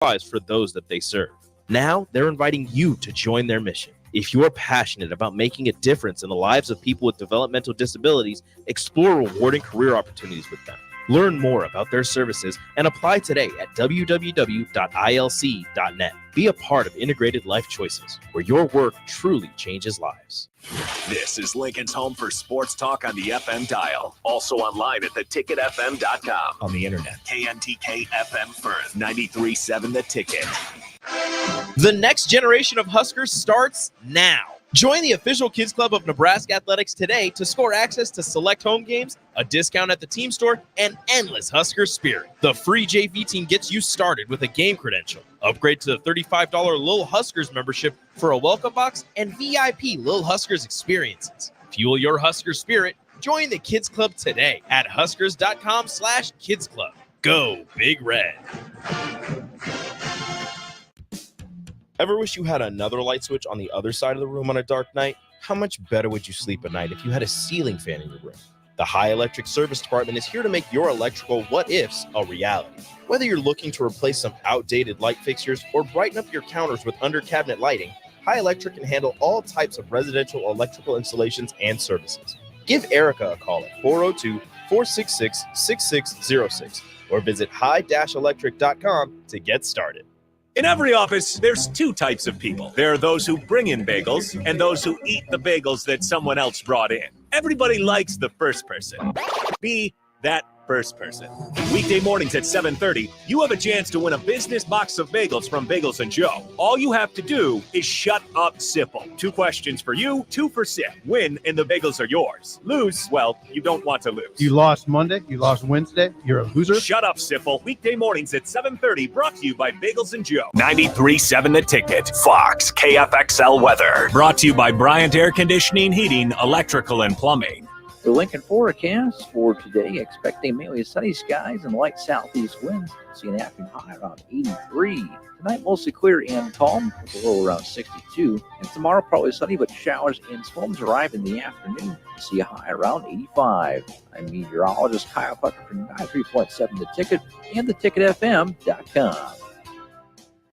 lives for those that they serve. Now, they're inviting you to join their mission. If you're passionate about making a difference in the lives of people with developmental disabilities, explore rewarding career opportunities with them. Learn more about their services and apply today at www.ilc.net. Be a part of Integrated Life Choices, where your work truly changes lives. This is Lincoln's home for sports talk on the FM dial. Also online at theticketfm.com. On the internet, KNTK FM Firth, 93.7 The Ticket. The next generation of Huskers starts now. Join the official Kids Club of Nebraska Athletics today to score access to select home games, a discount at the team store, and endless Husker spirit. The free JV team gets you started with a game credential. Upgrade to the $35 Lil Huskers membership for a welcome box and VIP Lil Huskers experiences. Fuel your Husker spirit. Join the Kids Club today at huskers.com/Kids Club. Go Big Red. Ever wish you had another light switch on the other side of the room on a dark night? How much better would you sleep at night if you had a ceiling fan in your room? The High Electric Service Department is here to make your electrical what-ifs a reality. Whether you're looking to replace some outdated light fixtures or brighten up your counters with under-cabinet lighting, High Electric can handle all types of residential electrical installations and services. Give Erica a call at 402-466-6606 or visit high-electric.com to get started. In every office, there's two types of people. There are those who bring in bagels and those who eat the bagels that someone else brought in. Everybody likes the first person. Be that first person. Weekday mornings at 7:30, you have a chance to win a business box of bagels from Bagels & Joe. All you have to do is shut up, Sipple. 2 questions for you, 2 for Sip. Win and the bagels are yours. Lose, well, you don't want to lose. You lost Monday, you lost Wednesday, you're a loser. Shut up, Sipple. Weekday mornings at 7:30, brought to you by Bagels & Joe. 93.7 The Ticket. Fox, KFXL weather. Brought to you by Bryant Air Conditioning, Heating, Electrical, and Plumbing. The Lincoln forecast for today, expecting mainly sunny skies and light southeast winds. See an afternoon high around 83. Tonight, mostly clear and calm, with a low around 62. And tomorrow, probably sunny, but showers and storms arrive in the afternoon. See a high around 85. I'm meteorologist Kyle Pucker from 93.7 The Ticket and theticketfm.com.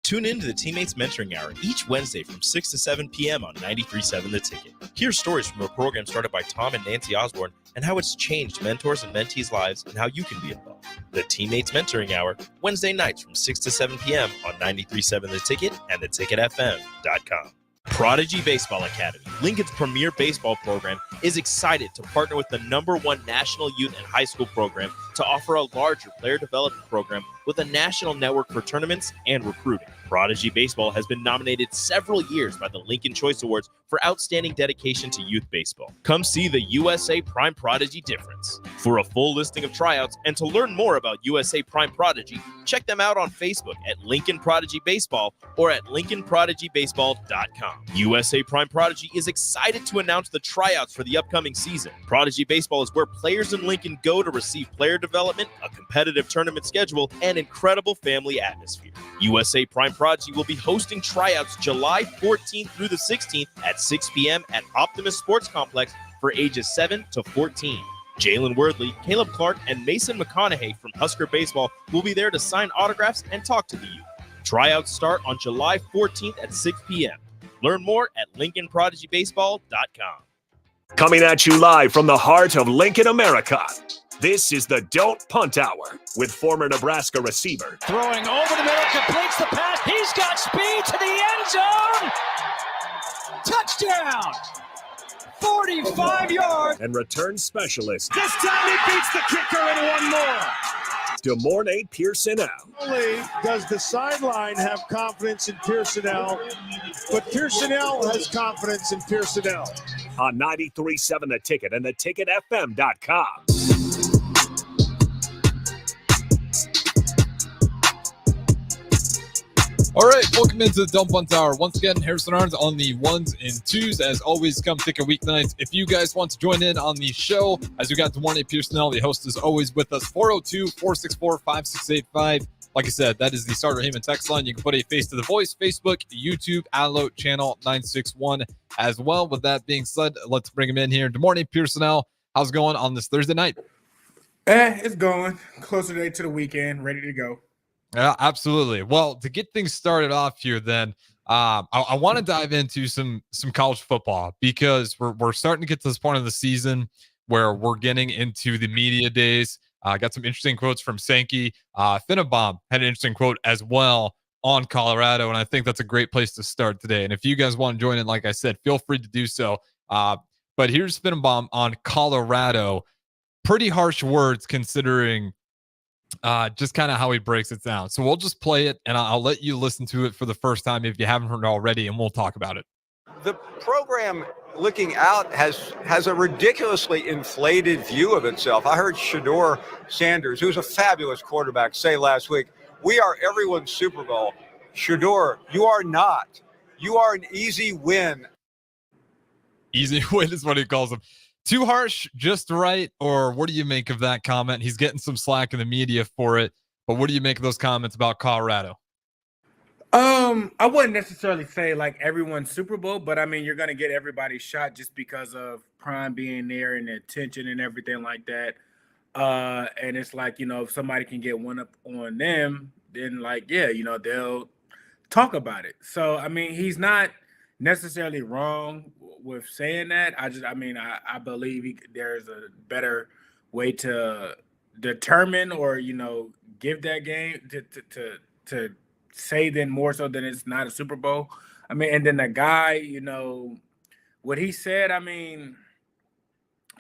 Tune in to the Teammates Mentoring Hour each Wednesday from 6 to 7 p.m. on 93.7 The Ticket. Hear stories from a program started by Tom and Nancy Osborne and how it's changed mentors and mentees' lives and how you can be involved. The Teammates Mentoring Hour, Wednesday nights from 6 to 7 p.m. on 93.7 The Ticket and theticketfm.com. Prodigy Baseball Academy, Lincoln's premier baseball program, is excited to partner with the #1 national youth and high school program to offer a larger player development program with a national network for tournaments and recruiting. Prodigy Baseball has been nominated several years by the Lincoln Choice Awards for outstanding dedication to youth baseball. Come see the USA Prime Prodigy difference. For a full listing of tryouts and to learn more about USA Prime Prodigy, check them out on Facebook at Lincoln Prodigy Baseball or at lincolnprodigybaseball.com. USA Prime Prodigy is excited to announce the tryouts for the upcoming season. Prodigy Baseball is where players in Lincoln go to receive player development, a competitive tournament schedule, and incredible family atmosphere. USA Prime Prodigy will be hosting tryouts July 14th through the 16th at 6 p.m. at Optimus Sports Complex for ages 7 to 14. Jalen Wordley, Caleb Clark, and Mason McConaughey from Husker Baseball will be there to sign autographs and talk to the youth. Tryouts start on July 14th at 6 p.m. Learn more at lincolnprodigybaseball.com. Coming at you live from the heart of Lincoln, America. This is the Don't Punt Hour with former Nebraska receiver. Throwing over the middle, completes the pass. He's got speed to the end zone. Touchdown. 45 yards. And return specialist. This time he beats the kicker and one more. DeMornay Pierson-El. Not only does the sideline have confidence in Pierson-El, but Pierson-El has confidence in Pierson-El. On 93.7 The Ticket and theticketfm.com. All right, welcome into the Don't Punt Hour. Once again, Harrison Arns on the 1s and 2s. As always, come pick a weeknight. If you guys want to join in on the show, as we got DeMornay Pierson-El, the host is always with us, 402-464-5685. Like I said, that is the Starter Heyman text line. You can put a face to the voice, Facebook, YouTube, Allo, Channel 961 as well. With that being said, let's bring him in here. DeMornay Pierson-El, how's it going on this Thursday night? It's going. Closer day to the weekend, ready to go. Yeah, absolutely. Well, to get things started off here, then I want to dive into some college football because we're starting to get to this point of the season where we're getting into the media days. I got some interesting quotes from Sankey. Finnebom had an interesting quote as well on Colorado, and I think that's a great place to start today. And if you guys want to join in, like I said, feel free to do so. But here's Finnebom on Colorado. Pretty harsh words considering just kind of how he breaks it down. So we'll just play it and I'll let you listen to it for the first time if you haven't heard it already, and we'll talk about it. The program looking out has a ridiculously inflated view of itself. I heard Shedeur Sanders, who's a fabulous quarterback, say last week, "We are everyone's Super Bowl." Shedeur, you are not. You are an easy win. Easy win is what he calls them. Too harsh, just right? Or what do you make of that comment? He's getting some slack in the media for it, but what do you make of those comments about Colorado? I wouldn't necessarily say like everyone's Super Bowl, but I mean, you're going to get everybody's shot just because of Prime being there and the attention and everything like that. And it's like, if somebody can get one up on them, then like, yeah, they'll talk about it. So, I mean, he's not necessarily wrong with saying that. I believe there's a better way to determine or, give that game to say then more so than it's not a Super Bowl. I mean, and then the guy, what he said, I mean,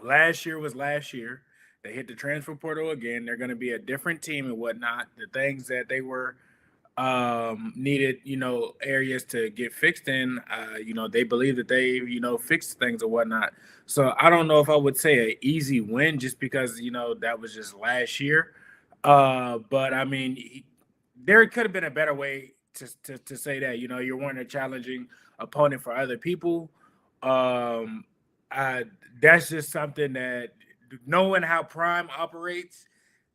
last year was last year. They hit the transfer portal again. They're going to be a different team and whatnot. The things that they were needed, areas to get fixed in, they believe that they, fixed things or whatnot. So I don't know if I would say an easy win just because, that was just last year. But I mean, there could have been a better way to say that, you're one a challenging opponent for other people. That's just something that, knowing how Prime operates,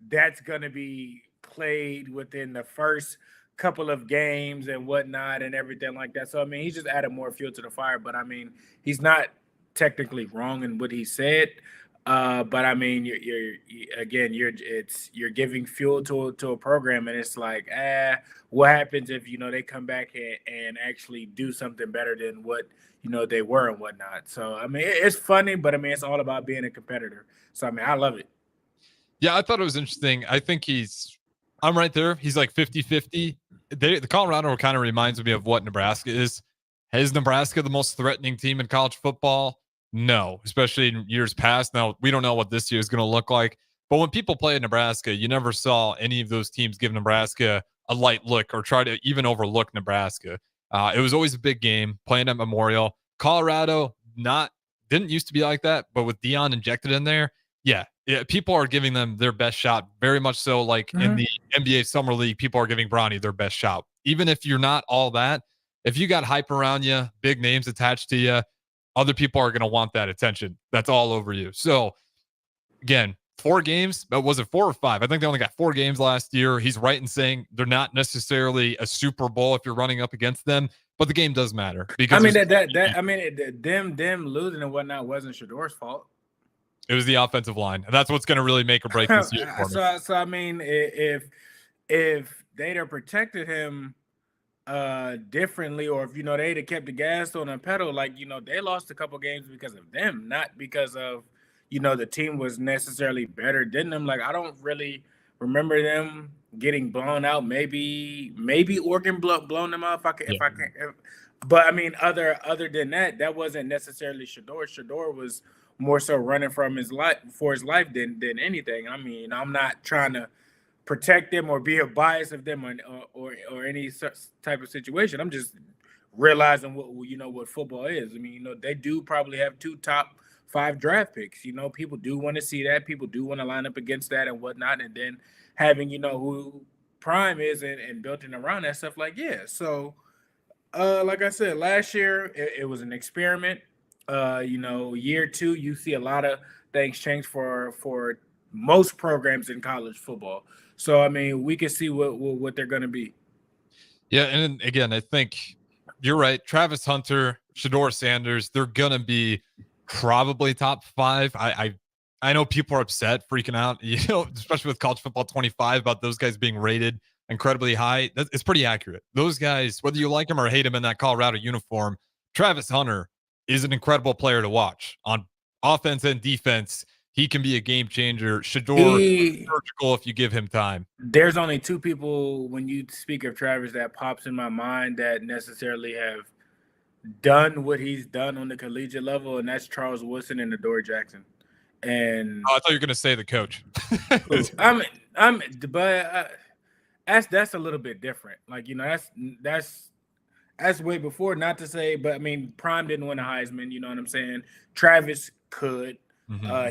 that's going to be played within the first couple of games and whatnot and everything like that. So, I mean, he's just added more fuel to the fire, but I mean, he's not technically wrong in what he said. But I mean, you're giving fuel to a program, and it's like, what happens if they come back and actually do something better than what they were and whatnot. So I mean, it's funny, but I mean, it's all about being a competitor. So I mean, I love it. Yeah, I thought it was interesting. I think I'm right there. He's like 50-50. The Colorado kind of reminds me of what Nebraska is. Is Nebraska the most threatening team in college football? No, especially in years past. Now, we don't know what this year is going to look like. But when people play in Nebraska, you never saw any of those teams give Nebraska a light look or try to even overlook Nebraska. It was always a big game playing at Memorial. Colorado didn't used to be like that, but with Dion injected in there, yeah, people are giving them their best shot. Very much so, like in the NBA Summer League, people are giving Bronny their best shot. Even if you're not all that, if you got hype around you, big names attached to you, other people are going to want that attention. That's all over you. So, again, 4 games, but was it 4 or 5? I think they only got 4 games last year. He's right in saying they're not necessarily a Super Bowl if you're running up against them, but the game does matter. Because them losing and whatnot wasn't Shedeur's fault. It was the offensive line, and that's what's going to really make or break this year for me. So I mean, if they'd have protected him differently, or if they'd have kept the gas on the pedal, like they lost a couple games because of them, not because of the team was necessarily better than them. Like, I don't really remember them getting blown out. Maybe Oregon blown them out. But I mean, other than that, that wasn't necessarily Shedeur. Shedeur was more so running from his life than anything. I mean, I'm not trying to protect them or be a bias of them or any type of situation. I'm just realizing what football is. I mean, they do probably have 2 top 5 draft picks. People do want to see that. People do want to line up against that and whatnot. And then having who Prime is and built in around that stuff, like, yeah. So like I said, last year it was an experiment. Year 2, you see a lot of things change for most programs in college football. So I mean, we can see what they're going to be. Yeah, and again, I think you're right. Travis Hunter, Shedeur Sanders, they're going to be probably top 5. I know people are upset, freaking out, especially with College Football 25 about those guys being rated incredibly high. It's pretty accurate. Those guys, whether you like him or hate him in that Colorado uniform, Travis Hunter is an incredible player to watch on offense and defense. He can be a game changer. Shador, surgical if you give him time. There's only two people when you speak of Travis that pops in my mind that necessarily have done what he's done on the collegiate level, and that's Charles Woodson and Adoree Jackson. And I thought you were going to say the coach. That's a little bit different. Like, you know, that's way before. Not to say, but I mean, Prime didn't win a Heisman. You know what I'm saying? Travis could.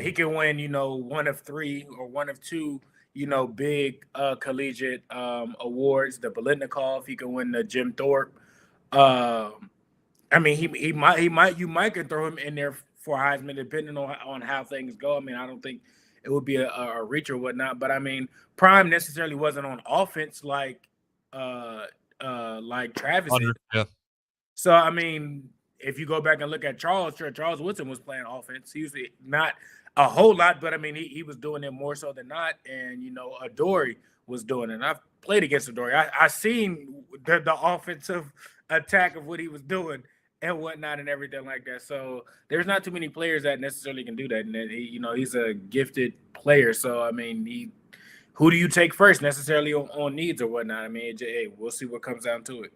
He can win, you know, one of three or one of two, you know, big collegiate awards. The Biletnikoff. He can win the Jim Thorpe. I mean, you might could throw him in there for Heisman depending on how things go. I mean, I don't think it would be a reach or whatnot. But I mean, Prime necessarily wasn't on offense like Travis did. Yeah. So I mean, if you go back and look at Charles, sure, Charles Woodson was playing offense. He was not a whole lot, but I mean, he was doing it more so than not. And you know, Adoree was doing it. And I've played against Adoree. I seen the offensive attack of what he was doing and whatnot and everything like that. So there's not too many players that necessarily can do that. And he's a gifted player. So I mean, who do you take first necessarily on needs or whatnot? I mean, we'll see what comes down to it.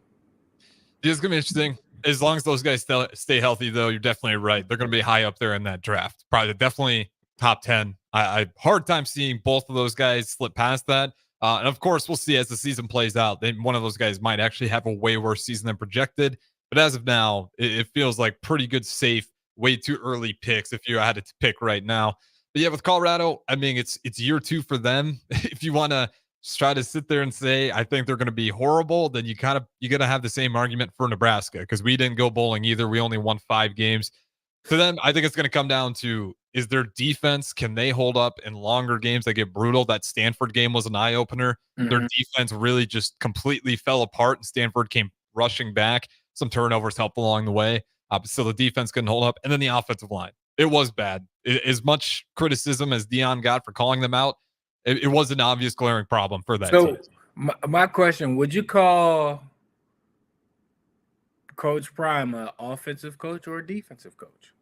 It's gonna be interesting. As long as those guys stay healthy, though, you're definitely right. They're gonna be high up there in that draft. Probably definitely top 10. I hard time seeing both of those guys slip past that. And of course, we'll see as the season plays out. One of those guys might actually have a way worse season than projected. But as of now, it feels like pretty good, safe, way too early picks if you had to pick right now. But yeah, with Colorado, I mean, it's year 2 for them. If you want to try to sit there and say, I think they're going to be horrible, then you got to have the same argument for Nebraska because we didn't go bowling either. We only won 5 games. To them, I think it's going to come down to, is their defense, can they hold up in longer games that get brutal? That Stanford game was an eye-opener. Their defense really just completely fell apart, and Stanford came rushing back. Some turnovers helped along the way. So the defense couldn't hold up. And then the offensive line. It was bad. As much criticism as Dion got for calling them out, it was an obvious glaring problem for that team. My question, would you call Coach Prime an offensive coach or a defensive coach?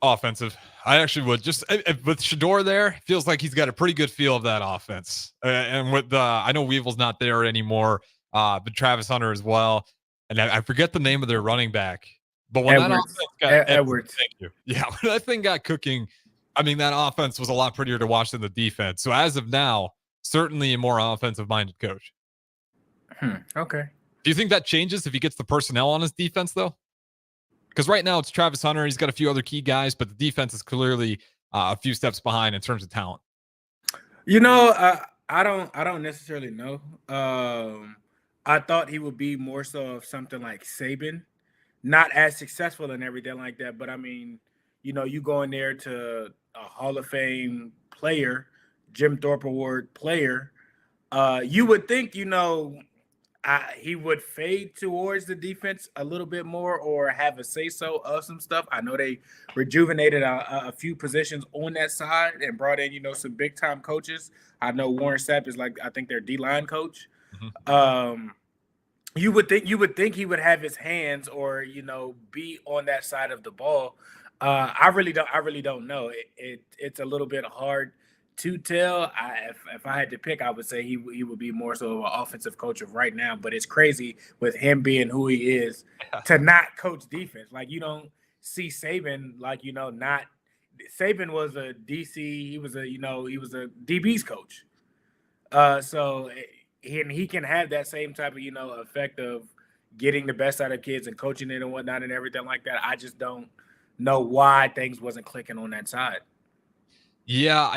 Offensive. I actually would. Just with Shador there, feels like he's got a pretty good feel of that offense. And with I know Weevil's not there anymore, but Travis Hunter as well. And I forget the name of their running back. But when that offense got Edwards. Thank you. Yeah, when that thing got cooking, I mean, that offense was a lot prettier to watch than the defense. So as of now, certainly a more offensive-minded coach. Okay. Do you think that changes if he gets the personnel on his defense, though? Because right now it's Travis Hunter. He's got a few other key guys, but the defense is clearly a few steps behind in terms of talent. You know, I don't necessarily know. I thought he would be more so of something like Saban, not as successful and everything like that. But I mean, you know, you go in there to a Hall of Fame player, Jim Thorpe Award player. You would think, you know, he would fade towards the defense a little bit more or have a say-so of some stuff. I know they rejuvenated a few positions on that side and brought in, you know, some big-time coaches. I know Warren Sapp is I think their D-line coach. You would think he would have his hands or, you know, be on that side of the ball. I really don't know. It's a little bit hard to tell. If I had to pick, I would say he would be more so of an offensive coach of right now. But it's crazy with him being who he is to not coach defense. Like, you don't see Saban, like, you know, not Saban was a DC. He was a DB's coach. So he can have that same type of, you know, effect of getting the best out of kids and coaching it and whatnot and everything like that. I just don't know why things wasn't clicking on that side. Yeah,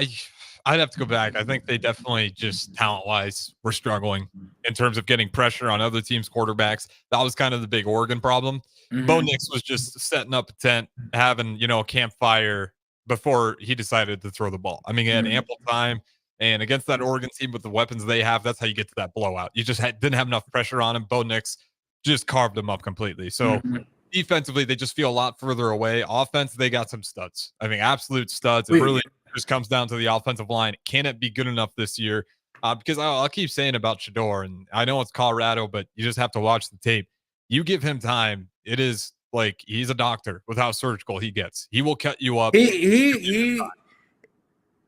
I'd have to go back. I think they definitely just talent-wise were struggling in terms of getting pressure on other teams' quarterbacks. That was kind of the big Oregon problem. Bo Nix was just setting up a tent, having, you know, a campfire before he decided to throw the ball. I mean, he had ample time. And against that Oregon team with the weapons they have, that's how you get to that blowout. You just didn't have enough pressure on him. Bo Nix just carved him up completely. So defensively, they just feel a lot further away. Offense, they got some studs. I mean, absolute studs. It really just comes down to the offensive line. Can it be good enough this year Because I'll keep saying about Shador, and I know it's Colorado, but you just have to watch the tape. You give him time, it is like he's a doctor with how surgical he gets. He will cut you up. He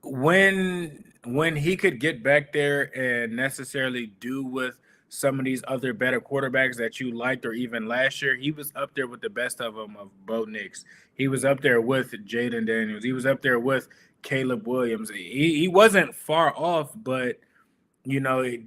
when he could get back there and necessarily do with some of these other better quarterbacks that you liked, or even last year, he was up there with the best of them, of Bo Nix. He was up there with Jaden Daniels. He was up there with Caleb Williams. He wasn't far off, but the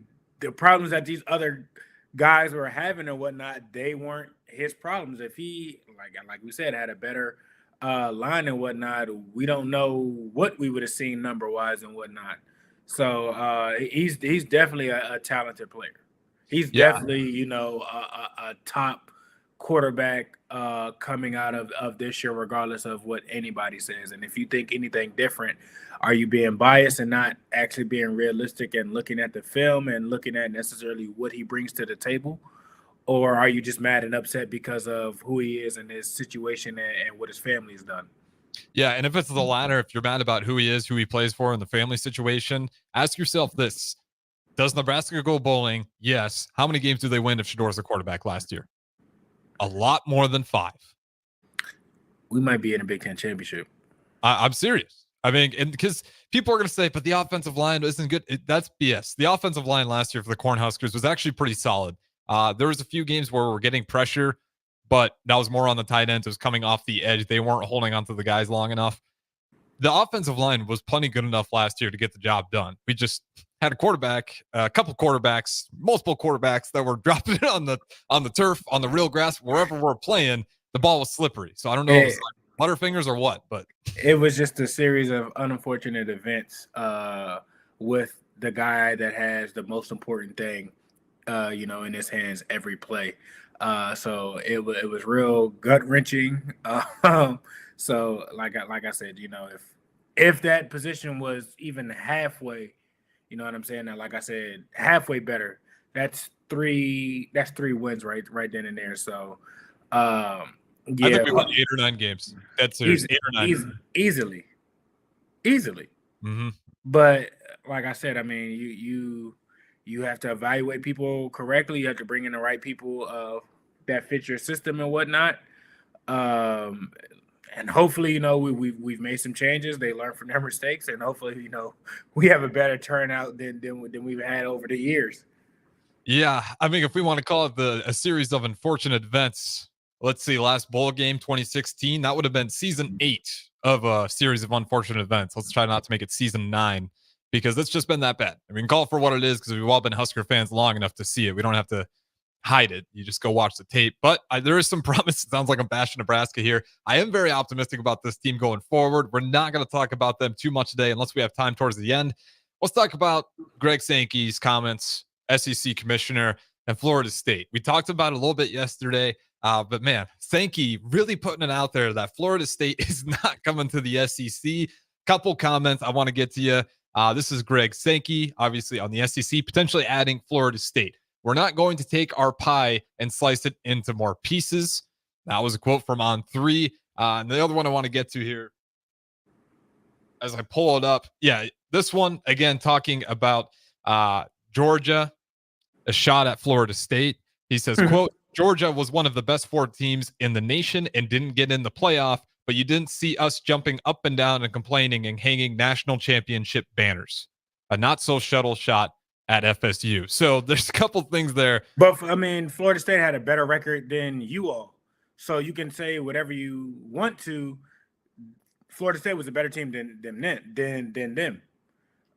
problems that these other guys were having and whatnot, they weren't his problems. If he, like we said, had a better line and whatnot, we don't know what we would have seen number wise and whatnot. So he's definitely a talented player. He's definitely a top quarterback coming out of this year, regardless of what anybody says. And if you think anything different, are you being biased and not actually being realistic and looking at the film and looking at necessarily what he brings to the table? Or are you just mad and upset because of who he is and his situation and what his family's done? Yeah, and if it's the latter, if you're mad about who he is, who he plays for, and the family situation, ask yourself this. Does Nebraska go bowling? Yes. How many games do they win if Shador's the quarterback last year? A lot more than 5. We might be in a Big Ten championship. I'm serious. I mean, because people are going to say, but the offensive line isn't good. That's BS. The offensive line last year for the Cornhuskers was actually pretty solid. There was a few games where we're getting pressure, but that was more on the tight ends. It was coming off the edge. They weren't holding onto the guys long enough. The offensive line was plenty good enough last year to get the job done. We just had a couple quarterbacks, multiple quarterbacks that were dropping it on the turf, on the real grass, wherever we're playing. The ball was slippery. So I don't know if it's like Butterfingers or what, but it was just a series of unfortunate events with the guy that has the most important thing, in his hands every play. So it was real gut wrenching. So like I said, if that position was even halfway, you know what I'm saying? Now, like I said, halfway better. That's three wins right then and there. So I think we won 8 or 9 games. That's serious. 8 or 9. Easily. Mm-hmm. But like I said, I mean, you have to evaluate people correctly. You have to bring in the right people that fit your system and whatnot. And hopefully, we've made some changes. They learn from their mistakes, and hopefully, we have a better turnout than we've had over the years. Yeah, I mean, if we want to call it a series of unfortunate events, let's see, last bowl game 2016, that would have been season 8 of a series of unfortunate events. Let's try not to make it season 9 because it's just been that bad. I mean, call it for what it is because we've all been Husker fans long enough to see it. We don't have to hide it. You just go watch the tape. But there is some promise. It sounds like I'm bashing Nebraska here. I am very optimistic about this team going forward. We're not going to talk about them too much today unless we have time towards the end. Let's talk about Greg Sankey's comments, SEC commissioner, and Florida State. We talked about it a little bit yesterday, but man, Sankey really putting it out there that Florida State is not coming to the SEC. Couple comments I want to get to you. This is Greg Sankey, obviously on the SEC, potentially adding Florida State. We're not going to take our pie and slice it into more pieces. That was a quote from On 3. And the other one I want to get to here, as I pull it up. Yeah, this one, again, talking about Georgia, a shot at Florida State. He says, quote, Georgia was one of the best 4 teams in the nation and didn't get in the playoff, but you didn't see us jumping up and down and complaining and hanging national championship banners. A not-so-shuttle shot at FSU. So there's a couple things there. But I mean, Florida State had a better record than you all. So you can say whatever you want to. Florida State was a better team than them.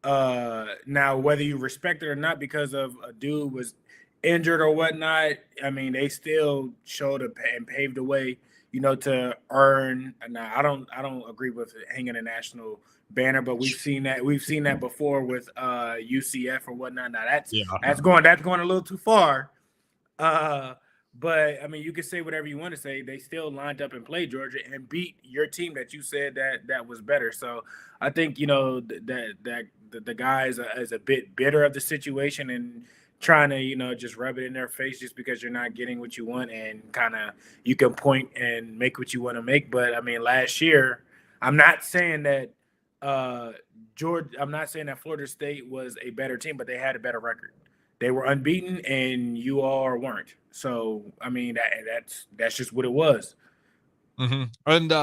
Now, whether you respect it or not because of a dude was injured or whatnot, I mean, they still showed and paved the way, to earn. Now, I don't agree with hanging a national banner, but we've seen that before with UCF or whatnot. Now that's going a little too far. But I mean, you can say whatever you want to say. They still lined up and played Georgia and beat your team that you said that was better. So I think that the guy is a bit bitter of the situation and trying to just rub it in their face just because you're not getting what you want, and kind of you can point and make what you want to make. But I mean, last year, I'm not saying that George, I'm not saying that Florida State was a better team, but they had a better record. They were unbeaten, and you all weren't. So, I mean, that's just what it was. Mm-hmm. And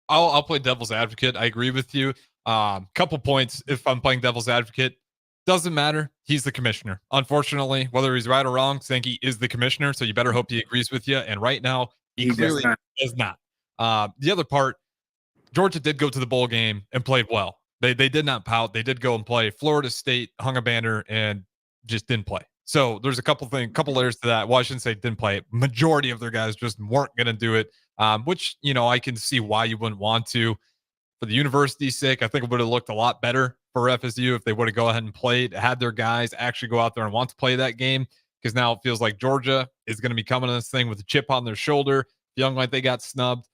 I'll play devil's advocate. I agree with you. Couple points. If I'm playing devil's advocate, doesn't matter. He's the commissioner. Unfortunately, whether he's right or wrong, saying he is the commissioner. So you better hope he agrees with you. And right now, he clearly does not. The other part, Georgia did go to the bowl game and played well. They did not pout. They did go and play. Florida State hung a banner and just didn't play. So there's a couple layers to that. Well, I shouldn't say didn't play. Majority of their guys just weren't going to do it, which, I can see why you wouldn't want to. For the university's sake, I think it would have looked a lot better for FSU if they would have go ahead and played, had their guys actually go out there and want to play that game, because now it feels like Georgia is going to be coming to this thing with a chip on their shoulder, feeling like they got snubbed.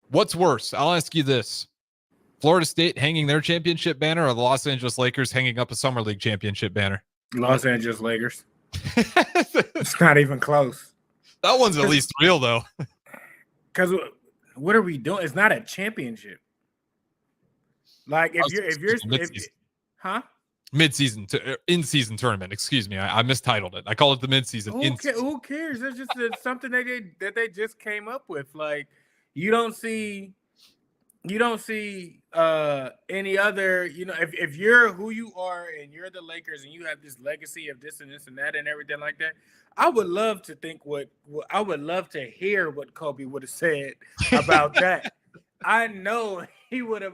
What's worse? I'll ask you this. Florida State hanging their championship banner, or the Los Angeles Lakers hanging up a Summer League championship banner? Los Angeles Lakers. It's not even close. That one's at least real, though. Because what are we doing? It's not a championship. Like mid-season in-season tournament. Excuse me, I mistitled it. I call it the mid-season. Who cares? It's just something that they just came up with. Like, you don't see any other. If you're who you are and you're the Lakers and you have this legacy of this and this and that and everything like that, I would love to think I would love to hear what Kobe would have said about that. I know he would have.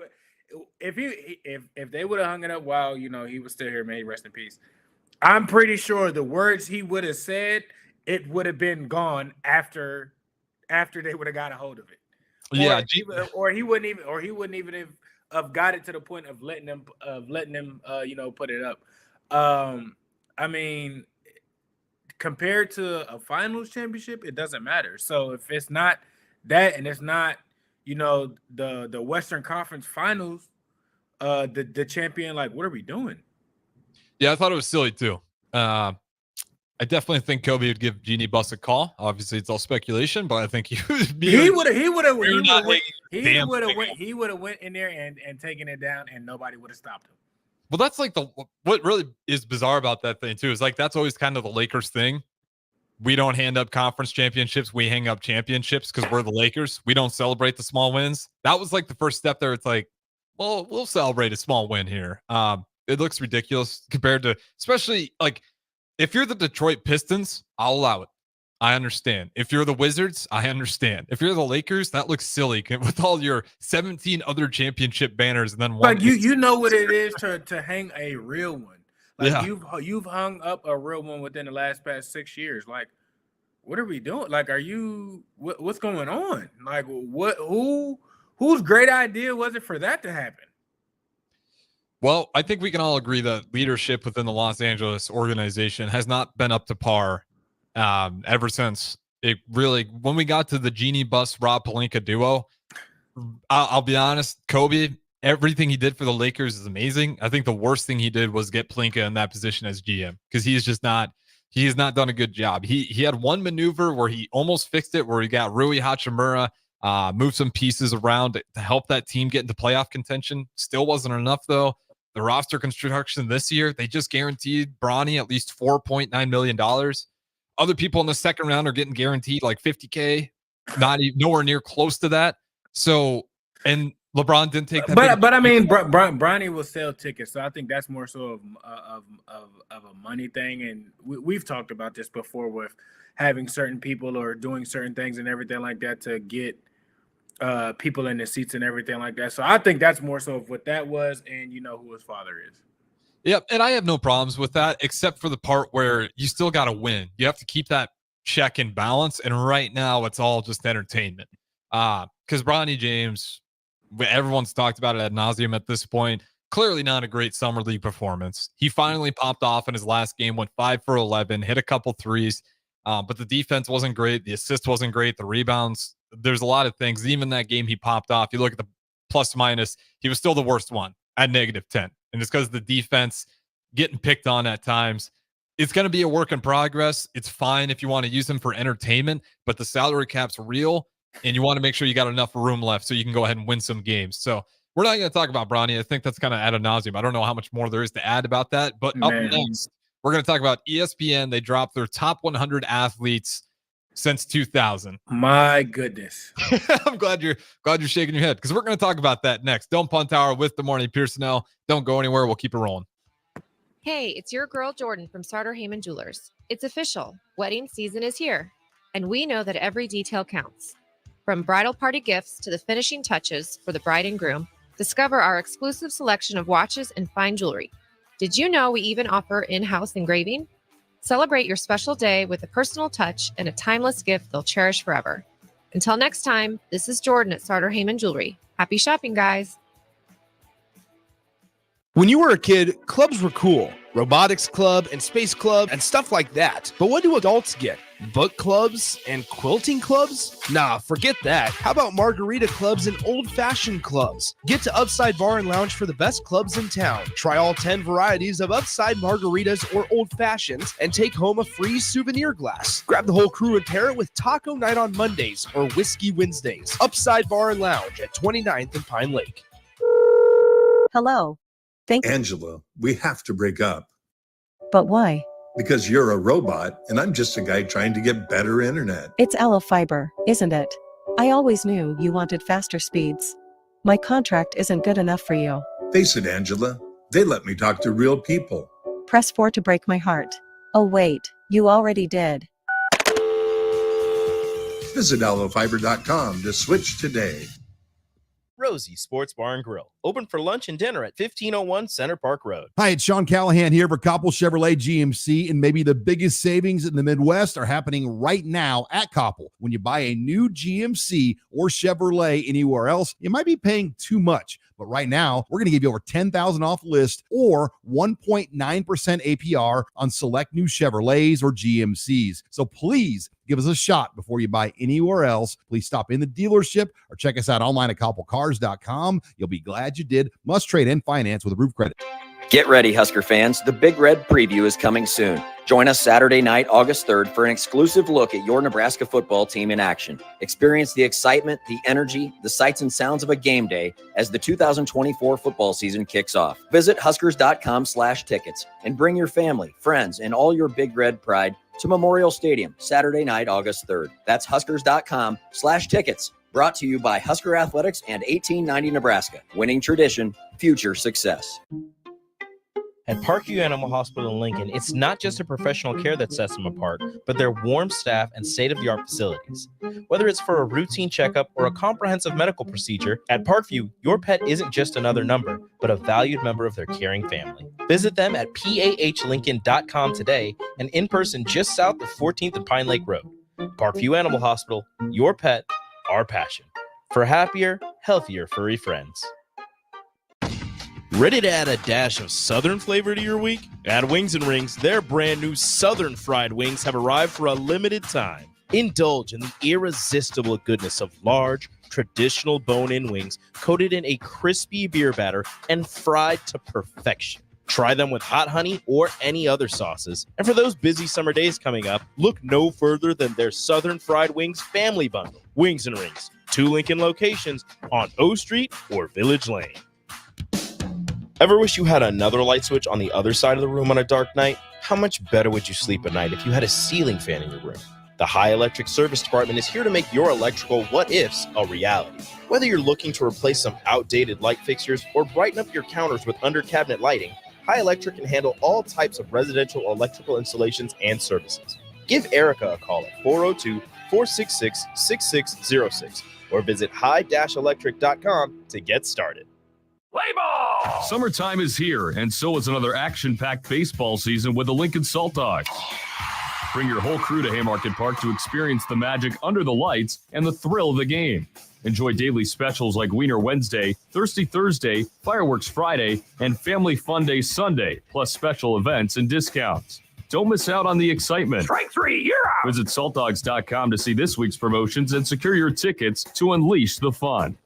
If they would have hung it up while he was still here, may he rest in peace. I'm pretty sure the words he would have said, it would have been gone after they would have got a hold of it. Or he wouldn't even have got it to the point of letting them put it up. I mean, compared to a finals championship, it doesn't matter. So if it's not that, and it's not the Western Conference Finals, the champion, like, what are we doing? Yeah, I thought it was silly too. I definitely think Kobe would give Jeannie Buss a call. Obviously, it's all speculation, but I think he would be. He would have went in there and taken it down, and nobody would have stopped him. Well, that's like what really is bizarre about that thing too is like that's always kind of the Lakers thing. We don't hand up conference championships. We hang up championships because we're the Lakers. We don't celebrate the small wins. That was like the first step there. It's like, well, we'll celebrate a small win here. It looks ridiculous compared to, especially like if you're the Detroit Pistons, I'll allow it. I understand. If you're the Wizards, I understand. If you're the Lakers, that looks silly with all your 17 other championship banners and then one. Like you know what it is to hang a real one. Like you've hung up a real one within the past 6 years. Like, what are we doing? Like, what's going on? Like, whose great idea was it for that to happen? Well, I think we can all agree that leadership within the Los Angeles organization has not been up to par ever since when we got to the Jeannie Buss Rob Pelinka duo. I'll be honest, Kobe, everything he did for the Lakers is amazing. I think the worst thing he did was get Pelinka in that position as GM because he has not done a good job. He had one maneuver where he almost fixed it, where he got Rui Hachimura, moved some pieces around to help that team get into playoff contention. Still wasn't enough though. The roster construction this year, they just guaranteed Bronny at least $4.9 million. Other people in the second round are getting guaranteed like $50K, nowhere near close to that. So, and LeBron didn't take that. But I mean, Bronny will sell tickets, so I think that's more so of a money thing. And we've talked about this before with having certain people or doing certain things and everything like that to get people in the seats and everything like that. So I think that's more so of what that was, and who his father is. Yep, and I have no problems with that, except for the part where you still got to win. You have to keep that check in balance, and right now it's all just entertainment. Because Bronny James, everyone's talked about it ad nauseum at this point. Clearly not a great summer league performance. He finally popped off in his last game, went 5 for 11, hit a couple threes, but the defense wasn't great. The assist wasn't great. The rebounds, there's a lot of things. Even that game he popped off, you look at the plus minus, he was still the worst one at -10. And it's because the defense getting picked on at times. It's going to be a work in progress. It's fine if you want to use him for entertainment, but the salary cap's real, and you want to make sure you got enough room left so you can go ahead and win some games. So We're not going to talk about Bronny. I think that's kind of ad nauseum. I don't know how much more there is to add about that. But up next, we're going to talk about ESPN. They dropped their top 100 athletes since 2000. My goodness. I'm glad you're shaking your head, because we're going to talk about that next. Don't Punt Hour with the morning Pierson-El. Don't go anywhere. We'll keep it rolling. Hey, it's your girl Jordan from Sartor Heyman Jewelers. It's official. Wedding season is here, and we know that every detail counts. From bridal party gifts to the finishing touches for the bride and groom, discover our exclusive selection of watches and fine jewelry. Did you know we even offer in-house engraving? Celebrate your special day with a personal touch and a timeless gift they'll cherish forever. Until next time, this is Jordan at Sartor Heyman Jewelry. Happy shopping, guys. When you were a kid, clubs were cool. Robotics club and space club and stuff like that. But what do adults get? Book clubs and quilting clubs? Nah, forget that. How about margarita clubs and old-fashioned clubs? Get to Upside Bar and Lounge for the best clubs in town. Try all 10 varieties of Upside margaritas or old fashions and take home a free souvenir glass. Grab the whole crew and pair it with taco night on Mondays or whiskey Wednesdays. Upside Bar and Lounge at 29th and Pine Lake. Hello. Angela, we have to break up. But why? Because you're a robot and I'm just a guy trying to get better internet. It's Aloe Fiber, isn't it? I always knew you wanted faster speeds. My contract isn't good enough for you. Face it, Angela, they let me talk to real people. Press 4 to break my heart. Oh wait, you already did. Visit aloefiber.com to switch today. Rosie Sports Bar and Grill, open for lunch and dinner at 1501 Center Park Road. Hi, it's Sean Callahan here for Koppel Chevrolet GMC, and maybe the biggest savings in the Midwest are happening right now at Koppel. When you buy a new GMC or Chevrolet anywhere else, you might be paying too much. But right now, we're going to give you over $10,000 off list or 1.9% APR on select new Chevrolets or GMCs. So please give us a shot before you buy anywhere else. Please stop in the dealership or check us out online at koppelcars.com. You'll be glad you did. Must trade and finance with a roof credit. Get ready, Husker fans. The Big Red Preview is coming soon. Join us Saturday night, August 3rd, for an exclusive look at your Nebraska football team in action. Experience the excitement, the energy, the sights and sounds of a game day as the 2024 football season kicks off. Visit Huskers.com/tickets and bring your family, friends, and all your Big Red pride to Memorial Stadium Saturday night, August 3rd. That's Huskers.com/tickets. Brought to you by Husker Athletics and 1890 Nebraska. Winning tradition, future success. At Parkview Animal Hospital in Lincoln, it's not just a professional care that sets them apart, but their warm staff and state-of-the-art facilities. Whether it's for a routine checkup or a comprehensive medical procedure, at Parkview, your pet isn't just another number, but a valued member of their caring family. Visit them at pahlincoln.com today and in person just south of 14th and Pine Lake Road. Parkview Animal Hospital, your pet, our passion. For happier, healthier furry friends. Ready to add a dash of Southern flavor to your week? At Wings and Rings, their brand new Southern fried wings have arrived for a limited time. Indulge in the irresistible goodness of large, traditional bone-in wings coated in a crispy beer batter and fried to perfection. Try them with hot honey or any other sauces. And for those busy summer days coming up, look no further than their Southern Fried Wings Family Bundle. Wings and Rings, 2 Lincoln locations on O Street or Village Lane. Ever wish you had another light switch on the other side of the room on a dark night? How much better would you sleep at night if you had a ceiling fan in your room? The High Electric Service Department is here to make your electrical what-ifs a reality. Whether you're looking to replace some outdated light fixtures or brighten up your counters with under-cabinet lighting, High Electric can handle all types of residential electrical installations and services. Give Erica a call at 402-466-6606 or visit high-electric.com to get started. Play ball! Summertime is here, and so is another action-packed baseball season with the Lincoln Salt Dogs. Bring your whole crew to Haymarket Park to experience the magic under the lights and the thrill of the game. Enjoy daily specials like Wiener Wednesday, Thirsty Thursday, Fireworks Friday, and Family Fun Day Sunday, plus special events and discounts. Don't miss out on the excitement. Strike 3, you're out! Visit saltdogs.com to see this week's promotions and secure your tickets to unleash the fun.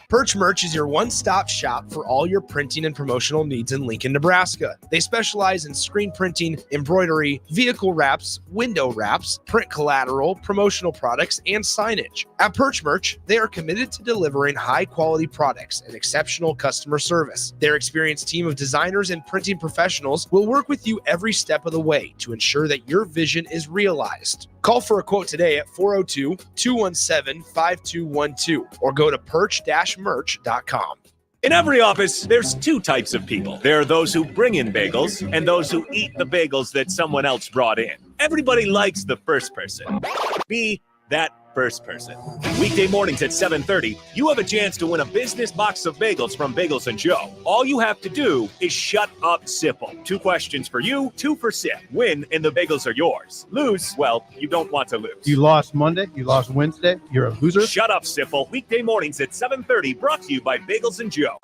Perch Merch is your one-stop shop for all your printing and promotional needs in Lincoln, Nebraska. They specialize in screen printing, embroidery, vehicle wraps, window wraps, print collateral, promotional products, and signage. At Perch Merch, they are committed to delivering high-quality products and exceptional customer service. Their experienced team of designers and printing professionals will work with you every step of the way to ensure that your vision is realized. Call for a quote today at 402-217-5212 or go to perch-merch.com. In every office, there's two types of people. There are those who bring in bagels and those who eat the bagels that someone else brought in. Everybody likes the first person. Be that first person. Weekday mornings at 7:30, you have a chance to win a business box of bagels from Bagels and Joe. All you have to do is shut up, Sipple. 2 questions for you, 2 for Sip. Win, and the bagels are yours. Lose, well, you don't want to lose. You lost Monday. You lost Wednesday. You're a loser. Shut up, Sipple. Weekday mornings at 7:30, brought to you by Bagels and Joe.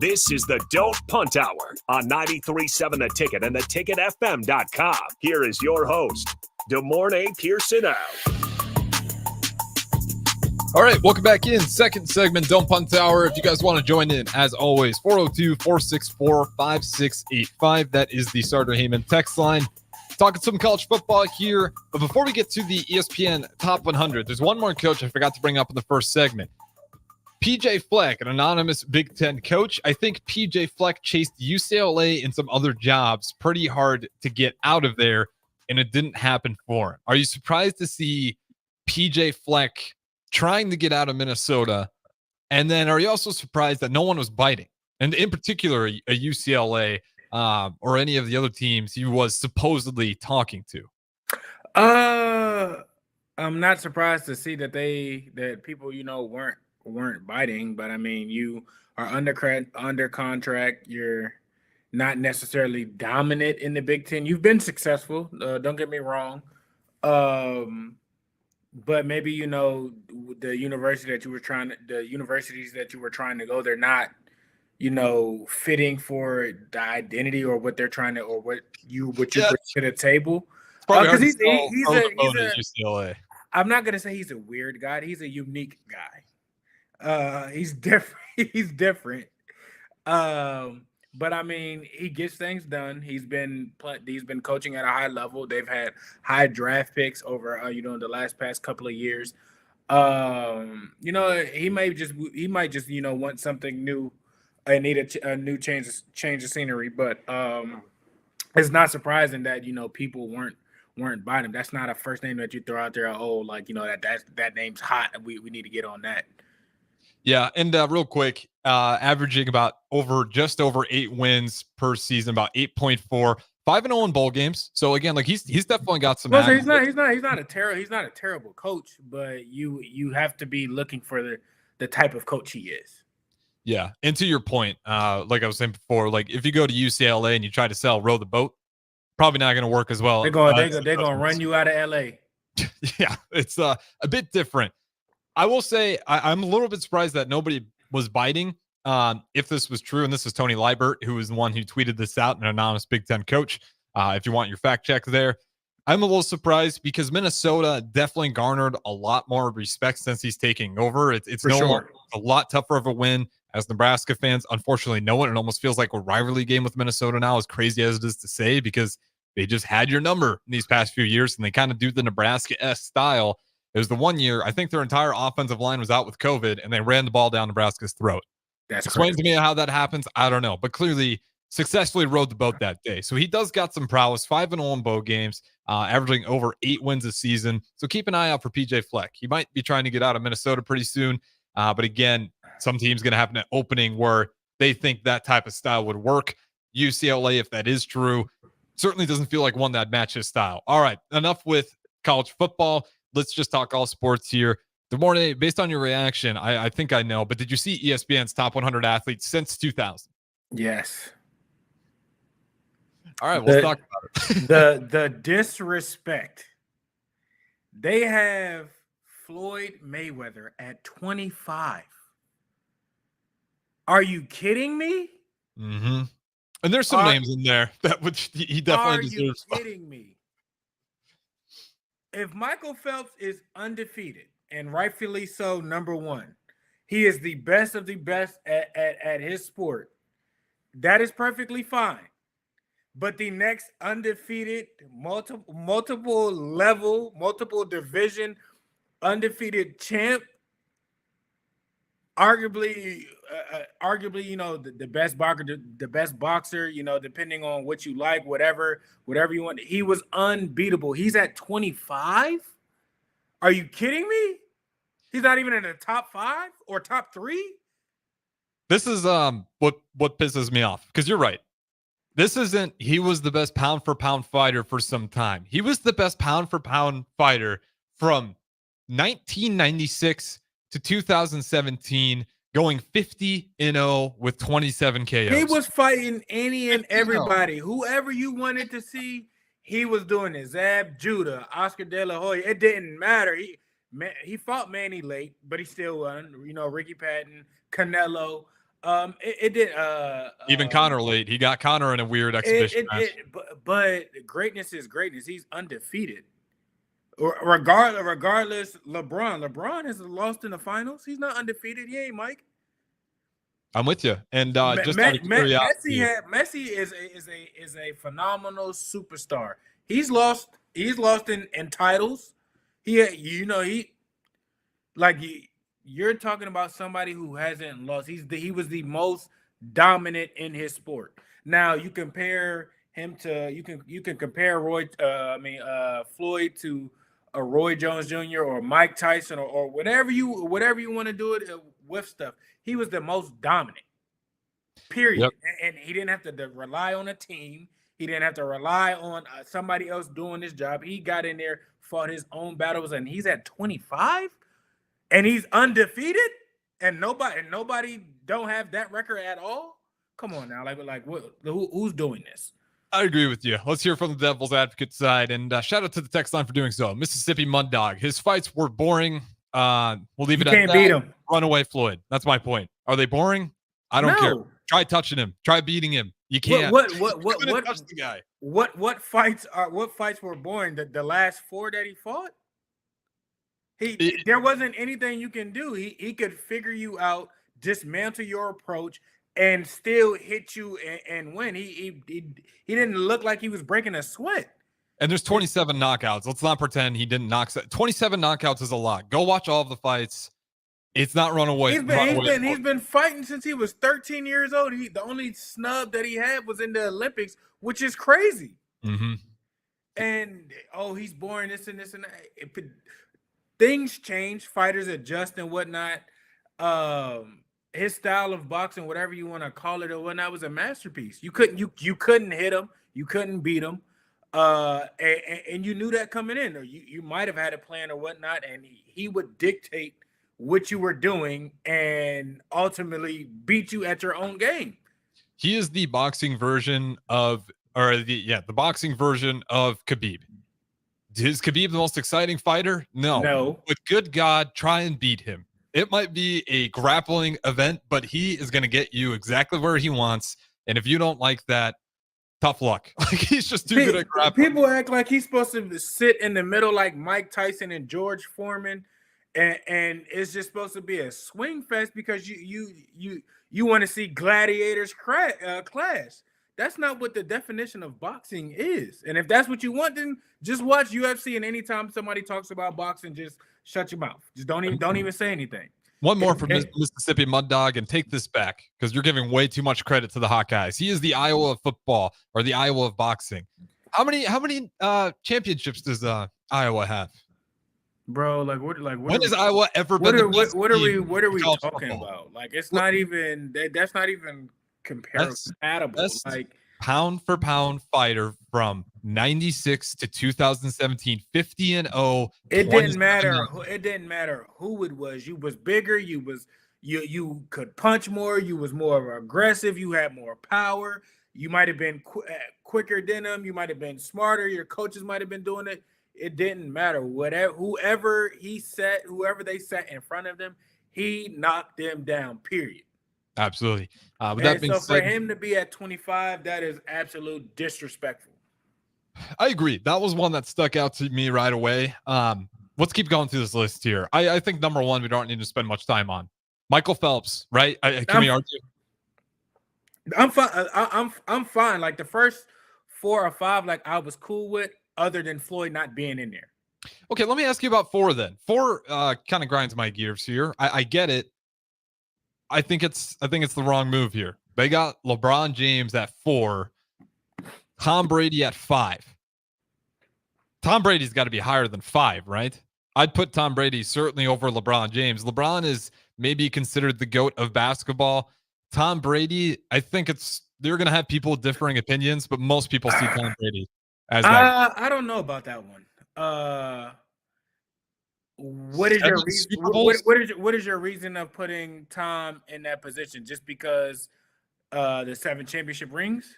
This is the Don't Punt Hour on 93.7 The Ticket and theticketfm.com. Here is your host, DeMornay Pierson-El. All right, welcome back in. Second segment, Don't Punt Hour. If you guys want to join in, as always, 402-464-5685. That is the Starter Heyman text line. Talking some college football here. But before we get to the ESPN Top 100, there's one more coach I forgot to bring up in the first segment. PJ Fleck, an anonymous Big Ten coach. I think PJ Fleck chased UCLA and some other jobs pretty hard to get out of there, and it didn't happen for him. Are you surprised to see PJ Fleck trying to get out of Minnesota? And then are you also surprised that no one was biting? And in particular, a UCLA or any of the other teams he was supposedly talking to? I'm not surprised to see that people, weren't biting, but I mean, you are under contract. You're not necessarily dominant in the Big Ten. You've been successful. Don't get me wrong. But maybe, the universities that you were trying to go, they're not, fitting for the identity or what they're trying to, or what you bring to the table. Because he's a UCLA. I'm not gonna say he's a weird guy. He's a unique guy. He's different. He's different. But I mean, he gets things done. He's been coaching at a high level. They've had high draft picks over in the past couple of years. He might just want something new and need a new change of scenery. But it's not surprising that people weren't buying him. That's not a first name that you throw out there. That name's hot. We need to get on that. Yeah, and real quick, averaging just over 8 wins per season, about 8.4, 5-0 in bowl games. So again, he's definitely got some. Well, so he's not a terrible coach, but you have to be looking for the type of coach he is. Yeah, and to your point, like I was saying before, if you go to UCLA and you try to sell row the boat, probably not going to work as well. They're going to run you out of LA. Yeah, it's a bit different. I will say I'm a little bit surprised that nobody was biting. If this was true, and this is Tony Liebert, who is the one who tweeted this out, an anonymous Big Ten coach. If you want your fact check there, I'm a little surprised because Minnesota definitely garnered a lot more respect since he's taking over. It's a lot tougher of a win, as Nebraska fans unfortunately know it. It almost feels like a rivalry game with Minnesota now, as crazy as it is to say, because they just had your number in these past few years, and they kind of do the Nebraska-esque style. It was the one year, I think their entire offensive line was out with COVID, and they ran the ball down Nebraska's throat. Explain to me how that happens. I don't know, but clearly successfully rode the boat that day. So he does got some prowess, 5-0 in bowl games, averaging over 8 wins a season. So keep an eye out for PJ Fleck. He might be trying to get out of Minnesota pretty soon. But again, some team's going to have an opening where they think that type of style would work. UCLA, if that is true, certainly doesn't feel like one that matches style. All right, enough with college football. Let's just talk all sports here. DeMornay, based on your reaction, I think I know, but did you see ESPN's top 100 athletes since 2000? Yes. All right, let's talk about it. the disrespect. They have Floyd Mayweather at 25. Are you kidding me? Mm-hmm. And there's some names in there that he definitely deserves. Are you kidding me? If Michael Phelps is undefeated and rightfully so, number one. He is the best of the best at his sport. That is perfectly fine. But the next undefeated, multiple level, multiple division, undefeated champ, arguably, the best boxer, depending on what you like, whatever you want. He was unbeatable. He's at 25. Are you kidding me? He's not even in the top 5 or top 3. This is what pisses me off, because you're right. This isn't he was the best pound for pound fighter for some time. He was the best pound for pound fighter from 1996 to 2017, going 50-0 with 27 KOs. He was fighting any and everybody. Whoever you wanted to see, he was doing it. Zab Judah, Oscar De La Hoya. It didn't matter. He fought Manny late, but he still won. Ricky Patton, Canelo. Even Conor late. He got Conor in a weird exhibition match. But greatness is greatness. He's undefeated. Regardless, LeBron has lost in the finals. He's not undefeated. He ain't Mike. I'm with you. And just out of curiosity, Messi is a phenomenal superstar. He's lost in titles. You're talking about somebody who hasn't lost. He was the most dominant in his sport. Now you compare him to you can compare Floyd to a Roy Jones Jr. or Mike Tyson or whatever you want to do it with stuff. He was the most dominant. Period. Yep. And he didn't have to rely on a team. He didn't have to rely on somebody else doing his job. He got in there, fought his own battles, and he's at 25, and he's undefeated, and nobody don't have that record at all. Come on now, who's doing this? I agree with you. Let's hear from the Devil's Advocate side, and shout out to the text line for doing so. Mississippi Mud Dog. His fights were boring. We'll leave it at that. Can't beat him. Runaway Floyd. That's my point. Are they boring? I don't care. Try touching him. Try beating him. You can't. What touch the guy. What fights were boring? The last 4 that he fought? There wasn't anything you can do. He could figure you out, dismantle your approach, and still hit you and win. He didn't look like he was breaking a sweat. And there's 27 knockouts. Let's not pretend he didn't knock. 27 knockouts is a lot. Go watch all of the fights. It's not runaway. He's been fighting since he was 13 years old. The only snub that he had was in the Olympics, which is crazy. Mm-hmm. And he's boring. This and that. Things change. Fighters adjust and whatnot. His style of boxing, whatever you want to call it or whatnot, was a masterpiece. You couldn't hit him. You couldn't beat him. And you knew that coming in. Or you might have had a plan or whatnot, and he would dictate what you were doing and ultimately beat you at your own game. He is the boxing version of, the boxing version of Khabib. Is Khabib the most exciting fighter? No. But good God, try and beat him. It might be a grappling event, but he is going to get you exactly where he wants. And if you don't like that, tough luck. He's just too good at grappling. People act like he's supposed to sit in the middle like Mike Tyson and George Foreman. And it's just supposed to be a swing fest because you want to see gladiators clash. That's not what the definition of boxing is. And if that's what you want, then just watch UFC. And anytime somebody talks about boxing, just shut your mouth. Just don't even say anything. One more from Mississippi Mud Dog, and take this back because you're giving way too much credit to the Hawkeyes. He is the Iowa of football, or the Iowa of boxing. How many championships does Iowa have? Bro, when has Iowa ever been? What are we talking about? It's not even that's not even comparable. Best pound for pound fighter from 96 to 2017, 50-0. It didn't matter. It didn't matter who it was. You was bigger. You could punch more. You was more aggressive. You had more power. You might have been quicker than them. You might have been smarter. Your coaches might have been doing it. It didn't matter. Whoever they sat in front of them, he knocked them down. Period. Absolutely. With that being said, for him to be at 25, that is absolute disrespectful. I agree. That was one that stuck out to me right away. let's keep going through this list here. I think number one, we don't need to spend much time on. Michael Phelps, right? Can we argue? I'm fine. I'm fine. Like the first 4 or 5, like I was cool with, other than Floyd not being in there. Okay, let me ask you about 4 then. 4 kind of grinds my gears here. I get it. I think it's the wrong move here. They got LeBron James at 4, Tom Brady at 5. Tom Brady's got to be higher than 5, right? I'd put Tom Brady certainly over LeBron James. LeBron is maybe considered the GOAT of basketball. Tom Brady, I think they're going to have people with differing opinions, but most people see Tom Brady as that. I don't know about that one. What is your reason? What is your reason of putting Tom in that position? Just because the 7 championship rings?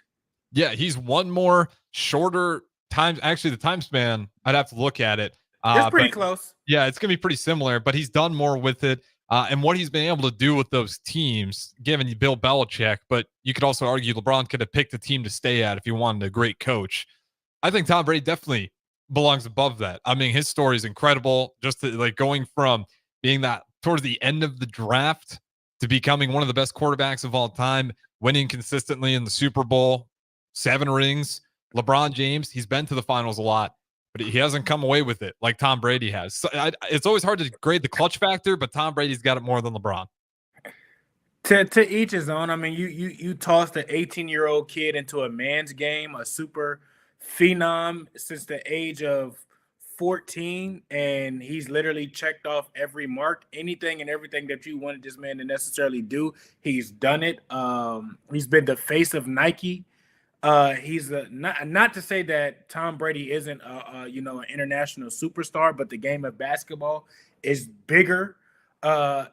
Yeah, he's one more shorter time. Actually, the time span, I'd have to look at it. It's pretty close. Yeah, it's going to be pretty similar, but he's done more with it. And what he's been able to do with those teams, given Bill Belichick, but you could also argue LeBron could have picked a team to stay at if he wanted a great coach. I think Tom Brady definitely belongs above that. I mean, his story is incredible. Just like going from being that towards the end of the draft to becoming one of the best quarterbacks of all time, winning consistently in the Super Bowl, 7 rings. LeBron James, he's been to the finals a lot, but he hasn't come away with it like Tom Brady has. So it's always hard to grade the clutch factor, but Tom Brady's got it more than LeBron. To each his own. I mean, you tossed an 18-year-old kid into a man's game, a super phenom since the age of 14, and he's literally checked off every mark, anything and everything that you wanted this man to necessarily do. He's done it. He's been the face of Nike. He's not to say that Tom Brady isn't an international superstar, but the game of basketball is bigger than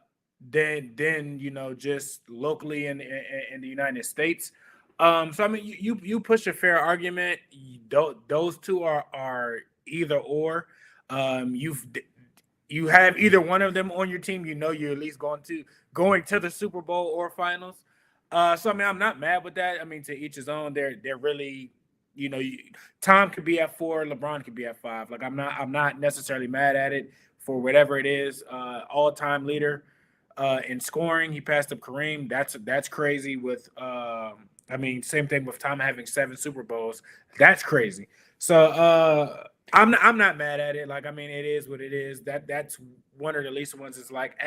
just locally in the United States. So I mean, you push a fair argument. Those two are either or. You have either one of them on your team. You're at least going to the Super Bowl or finals. So I mean, I'm not mad with that. I mean, to each his own. They're really, Tom could be at 4, LeBron could be at 5. Like I'm not necessarily mad at it for whatever it is. All-time leader in scoring. He passed up Kareem. That's crazy. With I mean, same thing with Tom having 7 Super Bowls. That's crazy. So I'm not mad at it. Like, I mean, it is what it is. That's one of the least ones. Is like,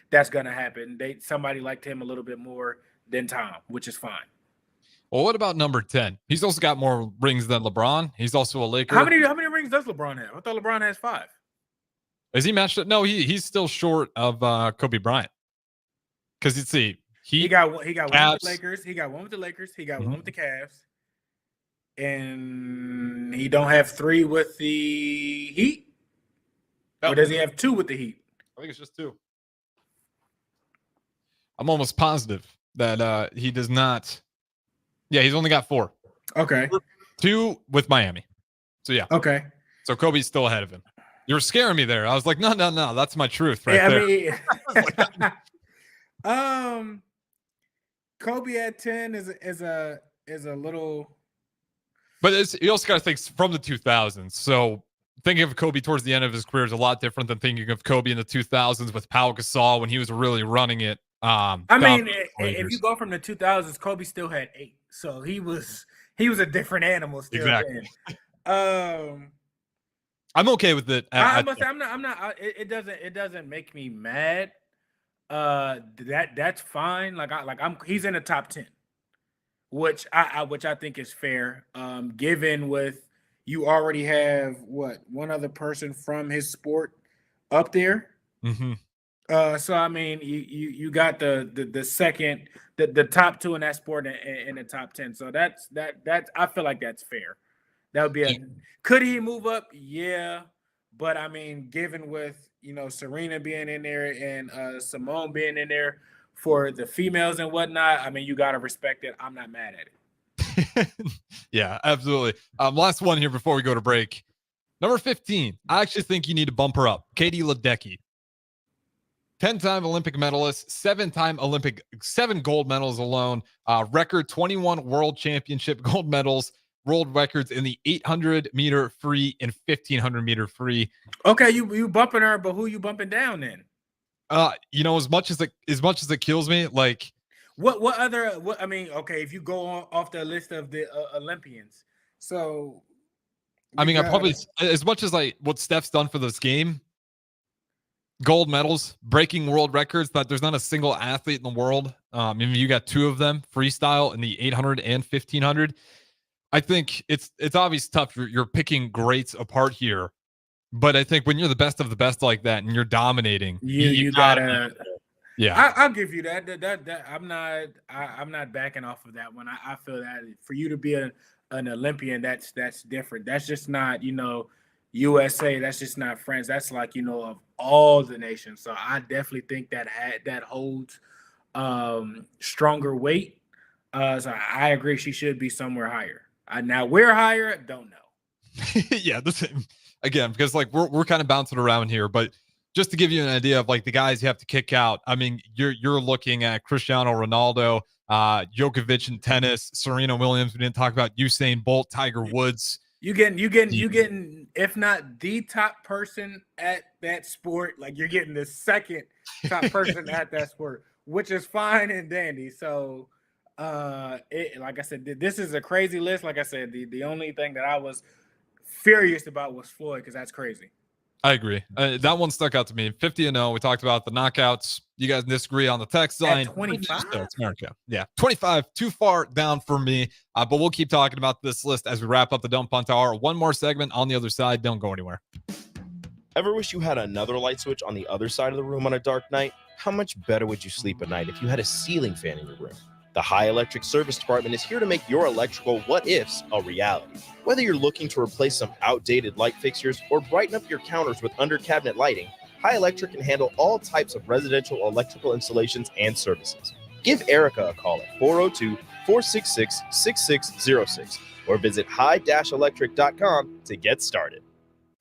that's gonna happen. Somebody liked him a little bit more than Tom, which is fine. Well, what about number 10? He's also got more rings than LeBron. He's also a Laker. How many rings does LeBron have? I thought LeBron has 5. Is he matched up? No, he's still short of Kobe Bryant. Because you see, he got one with the Lakers. He got one with the Lakers. He got one with the Cavs. And he don't have 3 with the Heat? Or does he have 2 with the Heat? I think it's just 2. I'm almost positive that he does not. Yeah, he's only got 4. Okay. 2 with Miami. So yeah. Okay. So Kobe's still ahead of him. You were scaring me there. I was like, no, that's my truth right there. I mean, Kobe at 10 is a little. But you also got to think from the 2000s. So thinking of Kobe towards the end of his career is a lot different than thinking of Kobe in the 2000s with Pau Gasol when he was really running it. I mean, if you go from the 2000s, Kobe still had 8, so he was a different animal still. Exactly. Then. I'm okay with it. I must say, I'm not. It doesn't make me mad. That's fine. He's in the top 10, which I think is fair. Given with you already have one other person from his sport up there. Mm-hmm. So I mean, you got the second, the top 2 in that sport in the top 10. So that's I feel like that's fair. That would be could he move up? Yeah, but I mean, given with Serena being in there and Simone being in there for the females and whatnot, I mean, you gotta respect it. I'm not mad at it. Yeah, absolutely. Last one here before we go to break. Number 15. I actually think you need to bump her up. Katie Ledecky. 10-time Olympic medalist, 7-time Olympic, 7 gold medals alone, record 21 world championship gold medals, world records in the 800 meter free and 1500 meter free. Okay, you bumping her, but who you bumping down then? As much as it kills me, like what I mean, okay, if you go off the list of the Olympians, so I probably, as much as like what Steph's done for this game, gold medals, breaking world records, that there's not a single athlete in the world. You got two of them freestyle in the 800 and 1500. I think it's obviously tough. You're picking greats apart here, but I think when you're the best of the best like that and you're dominating, you gotta. Yeah, I'll give you that. That I'm not backing off of that one. I feel that for you to be an Olympian, that's different. That's just not USA. That's just not France. That's like of all the nations. So I definitely think that holds stronger weight. So I agree. She should be somewhere higher. Now we're higher. Don't know. Yeah. Again, because like we're kind of bouncing around here, but just to give you an idea of like the guys you have to kick out. I mean, you're looking at Cristiano Ronaldo, Djokovic in tennis, Serena Williams. We didn't talk about Usain Bolt, Tiger Woods. You getting, if not the top person at that sport, like you're getting the second top person at that sport, which is fine and dandy. So, like I said, this is a crazy list. Like I said, the only thing that I was furious about was Floyd, because that's crazy. I agree. That one stuck out to me. 50-0. We talked about the knockouts. You guys disagree on the text line. 25? It's America. Yeah. 25, too far down for me. But we'll keep talking about this list as we wrap up the Don't Punt Hour. One more segment on the other side. Don't go anywhere. Ever wish you had another light switch on the other side of the room on a dark night? How much better would you sleep at night if you had a ceiling fan in your room? The High Electric Service Department is here to make your electrical what-ifs a reality. Whether you're looking to replace some outdated light fixtures or brighten up your counters with under-cabinet lighting, High Electric can handle all types of residential electrical installations and services. Give Erica a call at 402-466-6606 or visit high-electric.com to get started.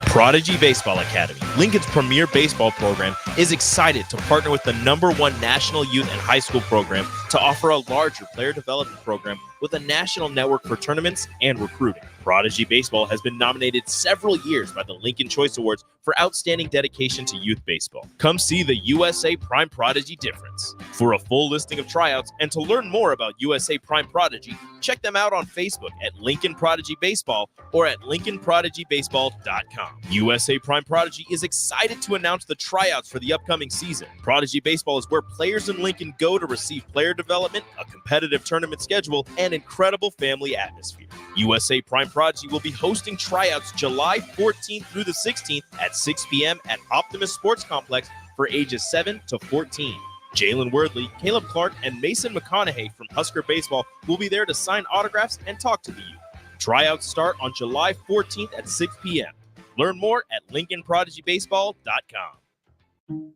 Prodigy Baseball Academy, Lincoln's premier baseball program, is excited to partner with the #1 national youth and high school program to offer a larger player development program with a national network for tournaments and recruiting. Prodigy Baseball has been nominated several years by the Lincoln Choice Awards for outstanding dedication to youth baseball. Come see the USA Prime Prodigy difference. For a full listing of tryouts and to learn more about USA Prime Prodigy, check them out on Facebook at Lincoln Prodigy Baseball or at lincolnprodigybaseball.com. USA Prime Prodigy is excited to announce the tryouts for the upcoming season. Prodigy Baseball is where players in Lincoln go to receive player development, a competitive tournament schedule, and incredible family atmosphere. USA Prime Prodigy will be hosting tryouts July 14th through the 16th at 6 p.m. at Optimus Sports Complex for ages 7 to 14. Jalen Wordley, Caleb Clark, and Mason McConaughey from Husker Baseball will be there to sign autographs and talk to the youth. Tryouts start on July 14th at 6 p.m. Learn more at lincolnprodigybaseball.com.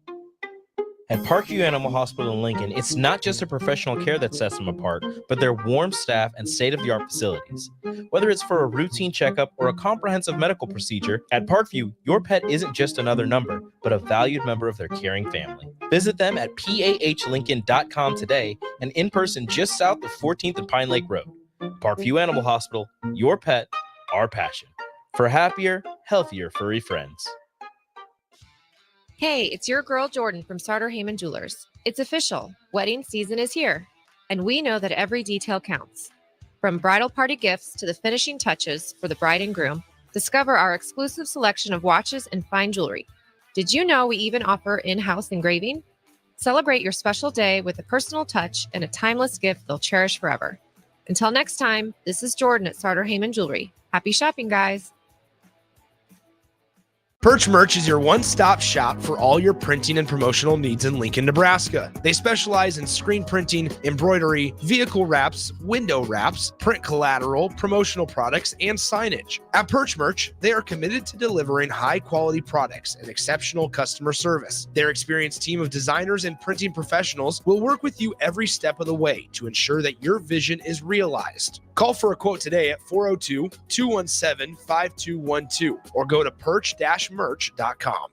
At Parkview Animal Hospital in Lincoln, it's not just a professional care that sets them apart, but their warm staff and state-of-the-art facilities. Whether it's for a routine checkup or a comprehensive medical procedure, at Parkview, your pet isn't just another number, but a valued member of their caring family. Visit them at pahlincoln.com today and in person just south of 14th and Pine Lake Road. Parkview Animal Hospital, your pet, our passion. For happier, healthier furry friends. Hey, it's your girl Jordan from Sartor Heyman Jewelers. It's official. Wedding season is here, and we know that every detail counts. From bridal party gifts to the finishing touches for the bride and groom, discover our exclusive selection of watches and fine jewelry. Did you know we even offer in-house engraving? Celebrate your special day with a personal touch and a timeless gift they'll cherish forever. Until next time, this is Jordan at Sartor Heyman Jewelry. Happy shopping, guys. Perch Merch is your one-stop shop for all your printing and promotional needs in Lincoln, Nebraska. They specialize in screen printing, embroidery, vehicle wraps, window wraps, print collateral, promotional products, and signage. At Perch Merch, they are committed to delivering high-quality products and exceptional customer service. Their experienced team of designers and printing professionals will work with you every step of the way to ensure that your vision is realized. Call for a quote today at 402-217-5212 or go to perch-merch.com.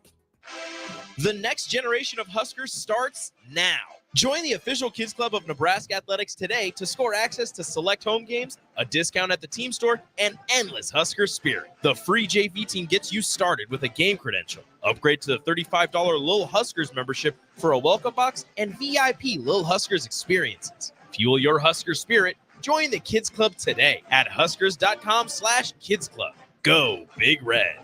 The next generation of Huskers starts now. Join the official Kids Club of Nebraska Athletics today to score access to select home games, a discount at the team store, and endless Husker spirit. The free JV team gets you started with a game credential. Upgrade to the $35 Lil Huskers membership for a welcome box and VIP Lil Huskers experiences. Fuel your Husker spirit. Join the Kids Club today at huskers.com/kidsclub. Go Big Red.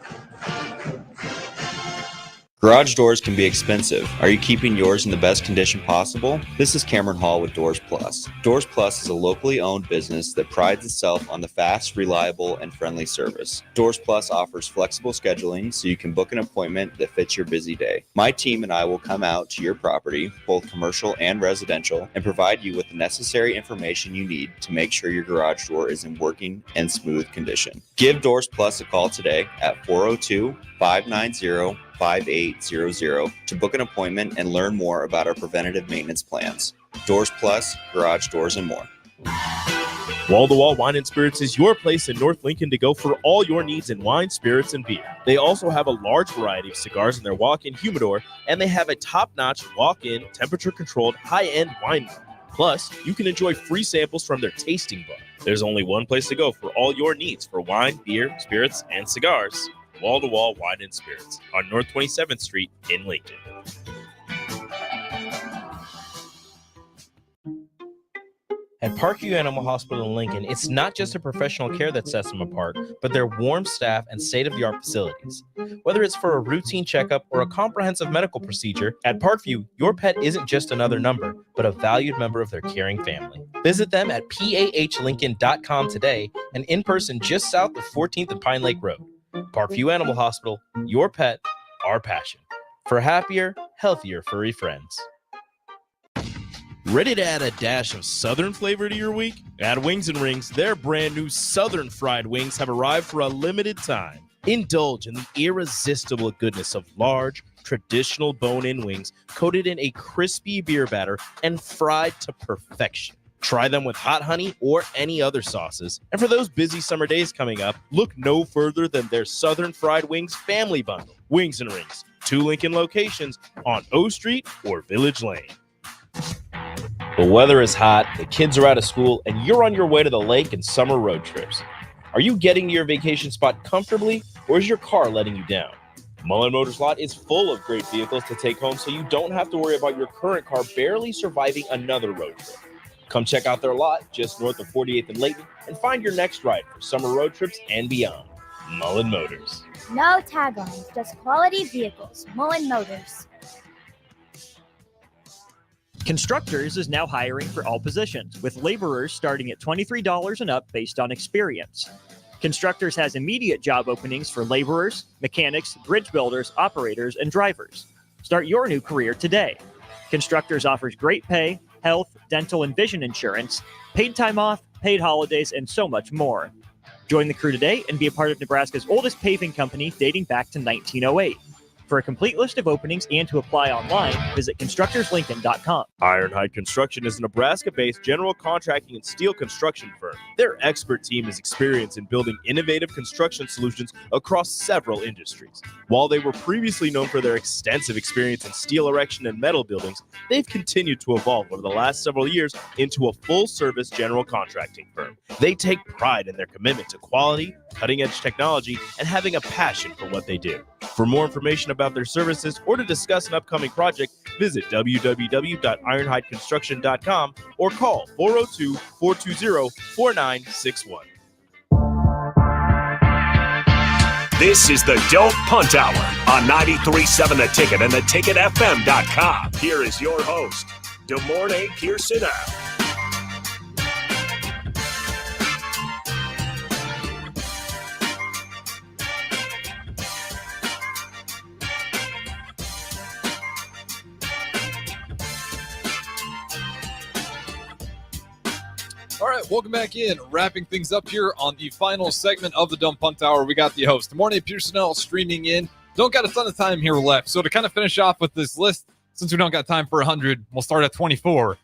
Garage doors can be expensive. Are you keeping yours in the best condition possible? This is Cameron Hall with Doors Plus. Doors Plus is a locally owned business that prides itself on the fast, reliable, and friendly service. Doors Plus offers flexible scheduling so you can book an appointment that fits your busy day. My team and I will come out to your property, both commercial and residential, and provide you with the necessary information you need to make sure your garage door is in working and smooth condition. Give Doors Plus a call today at 402-590-5800 to book an appointment and learn more about our preventative maintenance plans. Doors Plus, garage doors, and more. Wall-to-Wall Wine and Spirits is your place in North Lincoln to go for all your needs in wine, spirits, and beer. They also have a large variety of cigars in their walk-in humidor, and they have a top-notch walk-in, temperature-controlled, high-end wine bar. Plus, you can enjoy free samples from their tasting bar. There's only one place to go for all your needs for wine, beer, spirits, and cigars. Wall-to-Wall Wine and Spirits on North 27th Street in Lincoln. At Parkview Animal Hospital in Lincoln, it's not just a professional care that sets them apart, but their warm staff and state-of-the-art facilities. Whether it's for a routine checkup or a comprehensive medical procedure, at Parkview, your pet isn't just another number, but a valued member of their caring family. Visit them at pahlincoln.com today and in person just south of 14th and Pine Lake Road. Parkview Animal Hospital, your pet, our passion. For happier, healthier furry friends. Ready to add a dash of Southern flavor to your week? At Wings and Rings, their brand new Southern fried wings have arrived for a limited time. Indulge in the irresistible goodness of large, traditional bone-in wings coated in a crispy beer batter and fried to perfection. Try them with hot honey or any other sauces. And for those busy summer days coming up, look no further than their Southern Fried Wings Family Bundle. Wings and Rings, 2 Lincoln locations on O Street or Village Lane. The weather is hot, the kids are out of school, and you're on your way to the lake and summer road trips. Are you getting to your vacation spot comfortably, or is your car letting you down? Mullen Motors Lot is full of great vehicles to take home so you don't have to worry about your current car barely surviving another road trip. Come check out their lot just north of 48th and Layton and find your next ride for summer road trips and beyond. Mullen Motors. No taglines, just quality vehicles. Mullen Motors. Constructors is now hiring for all positions, with laborers starting at $23 and up based on experience. Constructors has immediate job openings for laborers, mechanics, bridge builders, operators, and drivers. Start your new career today. Constructors offers great pay, health, dental, and vision insurance, paid time off, paid holidays, and so much more. Join the crew today and be a part of Nebraska's oldest paving company dating back to 1908. For a complete list of openings and to apply online, visit constructorslincoln.com. Ironhide Construction is a Nebraska-based general contracting and steel construction firm. Their expert team is experienced in building innovative construction solutions across several industries. While they were previously known for their extensive experience in steel erection and metal buildings, they've continued to evolve over the last several years into a full-service general contracting firm. They take pride in their commitment to quality, cutting-edge technology, and having a passion for what they do. For more information about their services or to discuss an upcoming project, visit www.ironhideconstruction.com or call 402-420-4961. This is the Don't Punt Hour on 93.7 The Ticket and theticketfm.com. Here is your host, Demorne Pierson-El. All right, welcome back in. Wrapping things up here on the final segment of the Dumb Punt Hour. We got the host, Demorne Pierson-El, streaming in. Don't got a ton of time here left. So to kind of finish off with this list, since we don't got time for 100, we'll start at 24.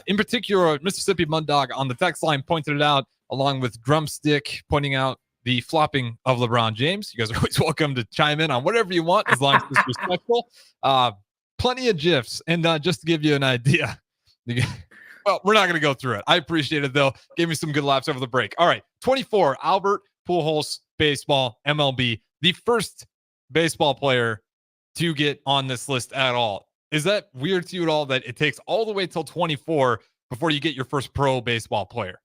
In particular, Mississippi Mundog on the text line pointed it out, along with Drumstick pointing out the flopping of LeBron James. You guys are always welcome to chime in on whatever you want, as long as it's respectful. plenty of GIFs. And just to give you an idea, well, we're not going to go through it. I appreciate it, though. Gave me some good laughs over the break. All right, 24, Albert Pujols, baseball, MLB, the first baseball player to get on this list at all. Is that weird to you at all that it takes all the way till 24 before you get your first pro baseball player?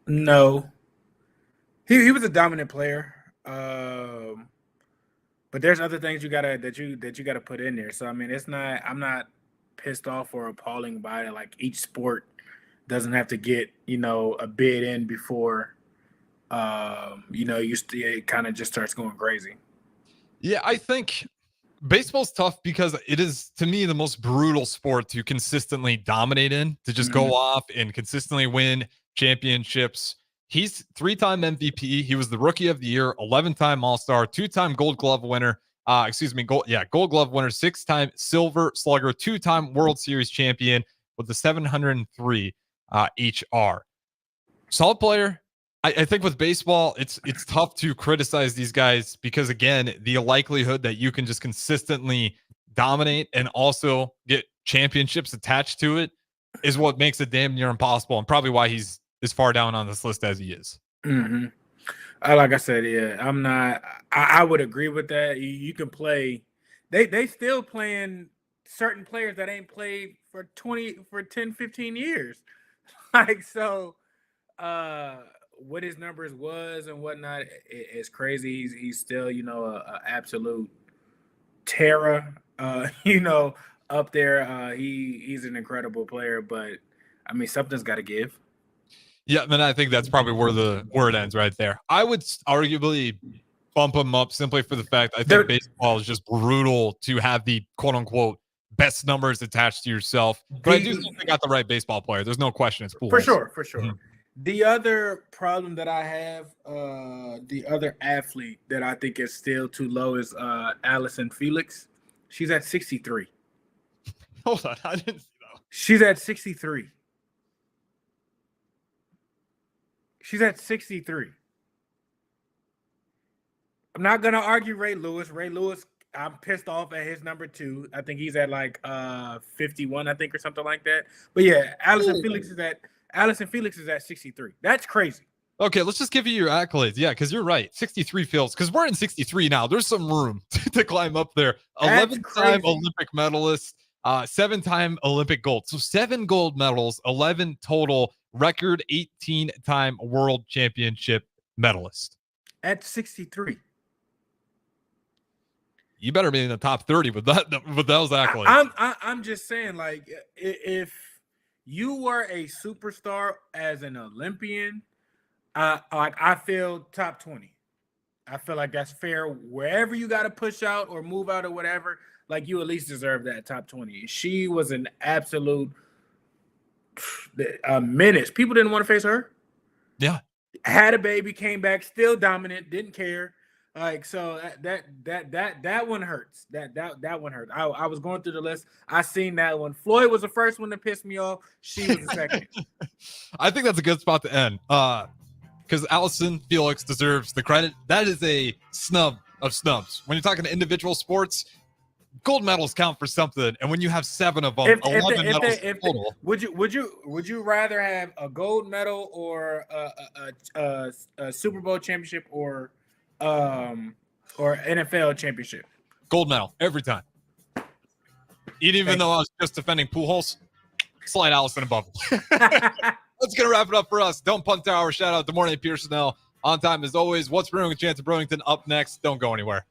No. He was a dominant player. But there's other things you gotta put in there. So I mean, I'm not pissed off or appalling by it. Like each sport doesn't have to get, a bid in before it kind of just starts going crazy. Yeah, I think baseball's tough because it is, to me, the most brutal sport to consistently dominate in, to just go off and consistently win championships. He's 3-time MVP. He was the Rookie of the Year, 11-time All-Star, 2-time Gold Glove winner. Gold Glove winner, 6-time Silver Slugger, 2-time World Series champion with the 703 HR. Solid player. I think with baseball, it's tough to criticize these guys because, again, the likelihood that you can just consistently dominate and also get championships attached to it is what makes it damn near impossible, and probably why he's as far down on this list as he is. Mm-hmm. Like I said, yeah, I'm not. I would agree with that. You can play. They still playing certain players that ain't played for 10, 15 years. Like so. What his numbers was and whatnot is crazy. He's still, a absolute terror, up there. He's an incredible player, but I mean, something's got to give. Yeah, and I think that's probably where it ends right there. I would arguably bump him up simply for the fact I think baseball is just brutal to have the quote unquote best numbers attached to yourself. But I do think they got the right baseball player. There's no question it's Pujols. For sure. Mm-hmm. The other problem that I have, the other athlete that I think is still too low is Allison Felix. She's at 63. Hold on, I didn't see that. She's at 63. She's at 63. I'm not gonna argue Ray Lewis. Ray Lewis, I'm pissed off at his number 2. I think he's at like 51, I think, or something like that. But yeah, Allison Felix is at 63. That's crazy. Okay, let's just give you your accolades. Yeah, because you're right. 63 feels, because we're in 63 now. There's some room to climb up there. 11-time Olympic medalist, 7-time Olympic gold. So 7 gold medals, 11 total, record 18-time world championship medalist. At 63. You better be in the top 30 with those accolades. I'm just saying, like, if you were a superstar as an Olympian, I feel top 20. I feel like that's fair. Wherever you got to push out or move out or whatever, like you at least deserve that top 20. She was an absolute menace. People didn't want to face her. Yeah. Had a baby, came back, still dominant, didn't care. Like so that one hurts. That one hurt. I was going through the list. I seen that one. Floyd was the first one to piss me off. She was the second. I think that's a good spot to end. Because Allison Felix deserves the credit. That is a snub of snubs. When you're talking to individual sports, gold medals count for something. And when you have 7 of them, 11 medals total. Would you rather have a gold medal or a Super Bowl championship or NFL championship? Gold medal every time. Even though I was just defending Pujols, slide Allison above him. That's going to wrap it up for us. Don't Punt Tower. Shout out to Morning Pierson-El. On time as always. What's Brewing with Chance of Brewington up next. Don't go anywhere.